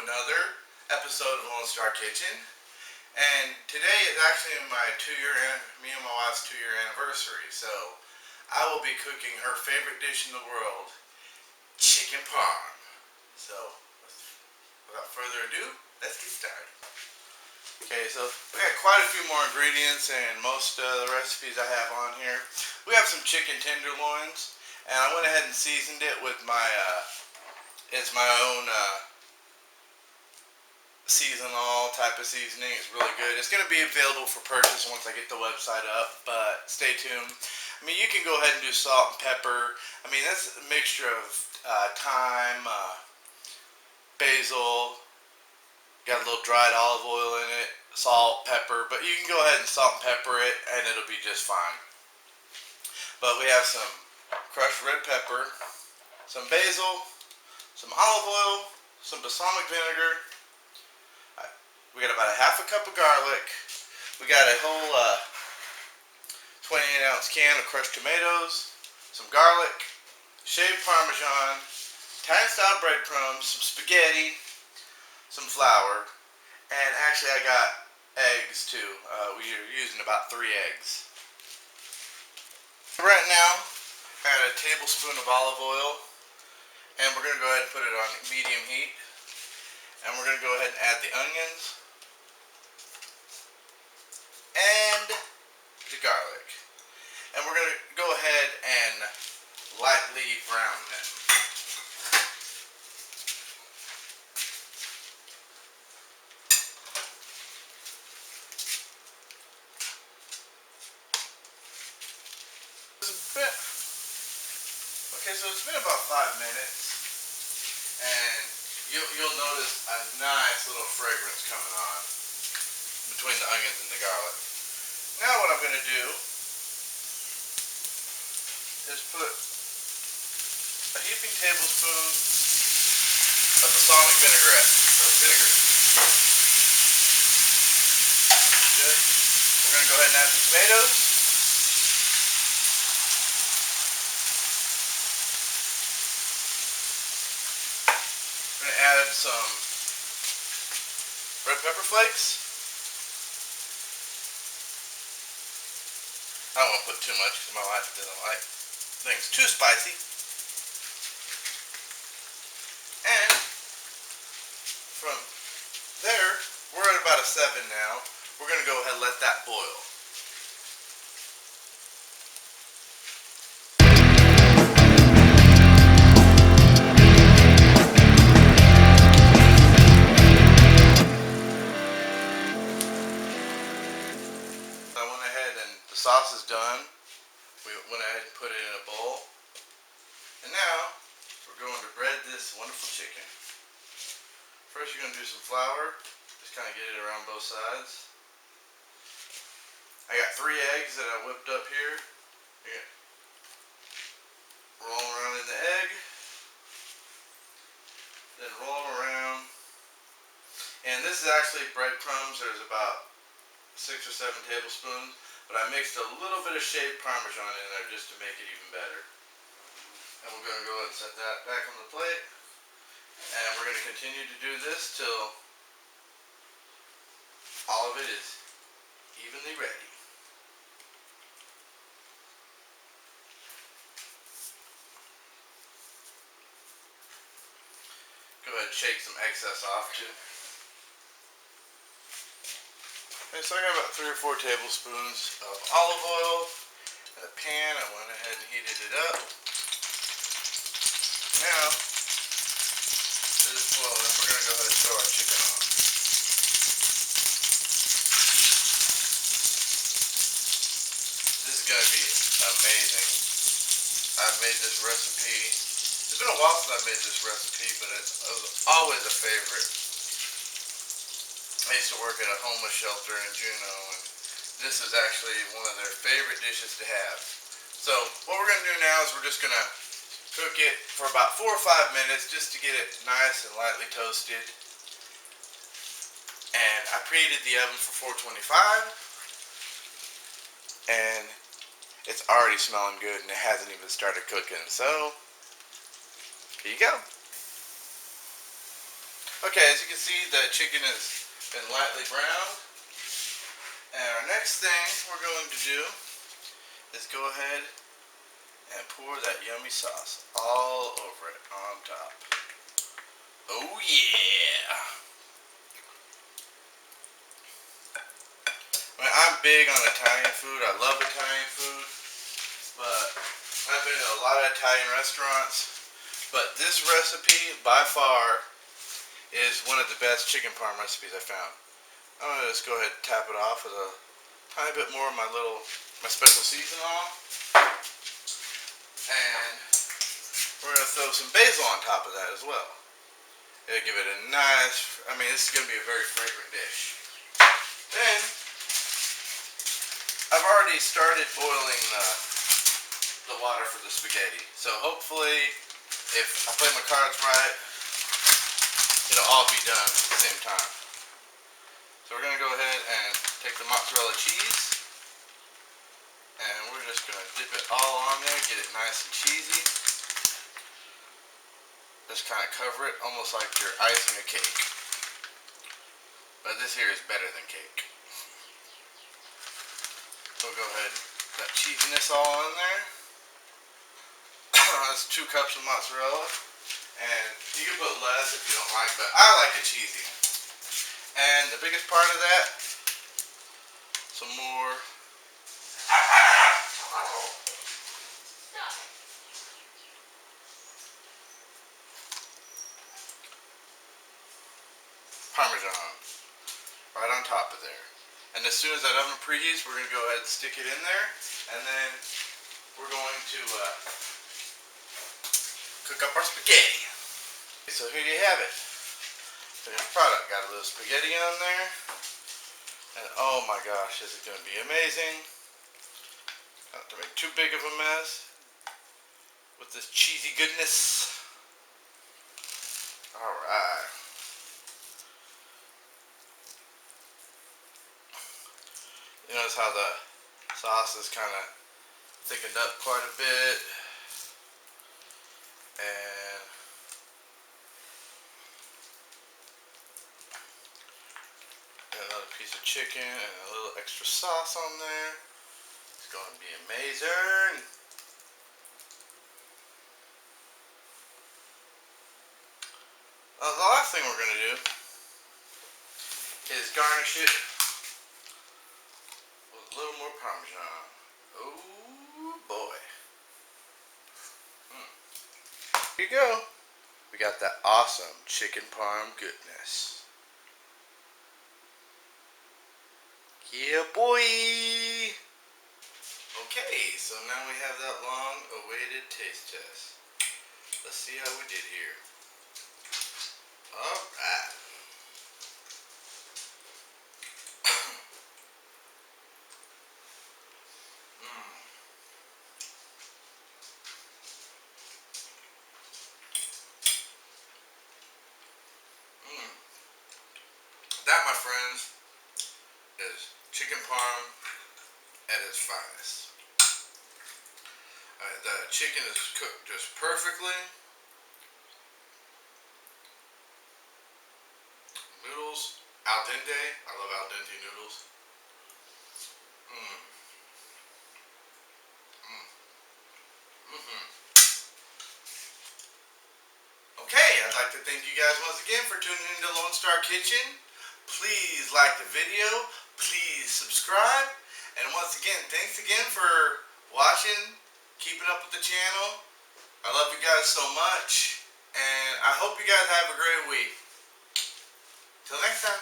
another episode of Lone Star Kitchen. And today is actually me and my wife's 2-year anniversary. So I will be cooking her favorite dish in the world, chicken parm. So without further ado, let's get started. Okay, so we got quite a few more ingredients and most of the recipes I have on here. We have some chicken tenderloins, and I went ahead and seasoned it with my it's my own seasonal type of seasoning. It's really good. It's going to be available for purchase once I get the website up, but stay tuned. I mean, you can go ahead and do salt and pepper. I mean, that's a mixture of thyme, basil, got a little dried olive oil in it, salt, pepper, but you can go ahead and salt and pepper it and it'll be just fine. But we have some crushed red pepper, some basil, some olive oil, some balsamic vinegar. We got about a half a cup of garlic. We got a whole 28-ounce can of crushed tomatoes, some garlic, shaved Parmesan, Italian-style breadcrumbs, some spaghetti, some flour, and actually I got eggs too. We're using about 3 eggs. Right now, I got a tablespoon of olive oil, and we're going to go ahead and put it on medium heat. And we're going to go ahead and add the onions and the garlic. And we're going to go ahead and lightly brown them. Okay, so it's been about 5 minutes, and you'll notice a nice little fragrance coming on between the onions and the garlic. Now what I'm going to do is put a heaping tablespoon of balsamic vinegar. Good. We're going to go ahead and add the tomatoes. We're going to add some red pepper flakes. I don't want to put too much because my wife doesn't like things too spicy. And from there, we're at about a 7 now. We're going to go ahead and let that boil. The sauce is done. We went ahead and put it in a bowl. And now we're going to bread this wonderful chicken. First you're going to do some flour. Just kind of get it around both sides. I got 3 eggs that I whipped up here. Roll them around in the egg. Then roll them around. And this is actually breadcrumbs. There's about 6 or 7 tablespoons. But I mixed a little bit of shaved Parmesan in there just to make it even better. And we're going to go ahead and set that back on the plate. And we're going to continue to do this till all of it is evenly ready. Go ahead and shake some excess off too. Okay, so I got about 3 or 4 tablespoons of olive oil in a pan. I went ahead and heated it up. Now, it is flowing. We're going to go ahead and throw our chicken on. This is going to be amazing. I've made this recipe. It's been a while since I made this recipe, but it was always a favorite. I used to work at a homeless shelter in Juneau, and this is actually one of their favorite dishes to have. So what we're going to do now is we're just going to cook it for about 4 or 5 minutes just to get it nice and lightly toasted. And I preheated the oven for 425, and it's already smelling good, and it hasn't even started cooking. So here you go. Okay, as you can see, the chicken has been lightly browned. And our next thing we're going to do is go ahead and pour that yummy sauce all over it on top. Oh yeah! I mean, I'm big on Italian food. I love Italian food, but I've been to a lot of Italian restaurants. But this recipe, by far, is one of the best chicken parm recipes I found. I'm gonna just go ahead and tap it off with a tiny bit more of my special seasoning on, and we're gonna throw some basil on top of that as well. It'll give it a nice. I mean, this is gonna be a very fragrant dish. Then I've already started boiling the water for the spaghetti, so hopefully, if I play my cards right, it'll all be done at the same time. So we're going to go ahead and take the mozzarella cheese, and we're just going to dip it all on there, get it nice and cheesy. Just kind of cover it, almost like you're icing a cake. But this here is better than cake. We'll go ahead and put that cheesiness all in there. That's 2 cups of mozzarella. And you can put less if you don't like, but I like it cheesy. And the biggest part of that, some more Parmesan right on top of there. And as soon as that oven preheats, we're going to go ahead and stick it in there, and then we're going to cook up our spaghetti. So here you have it. Finished product. Got a little spaghetti on there, and oh my gosh, is it going to be amazing. Not to make too big of a mess with this cheesy goodness. Alright. You notice how the sauce is kind of thickened up quite a bit. And another piece of chicken and a little extra sauce on there. It's going to be amazing. The last thing we're going to do is garnish it with a little more Parmesan. Oh boy. Here you go. We got that awesome chicken parm goodness. Yeah, boy. Okay, so now we have that long-awaited taste test. Let's see how we did here. All right. That, my friends, is chicken parm at its finest. The chicken is cooked just perfectly. Noodles, al dente. I love al dente noodles. Okay, I'd like to thank you guys once again for tuning into Lone Star Kitchen. Please like the video, please subscribe, and once again, thanks again for watching, keeping up with the channel. I love you guys so much, and I hope you guys have a great week. Till next time.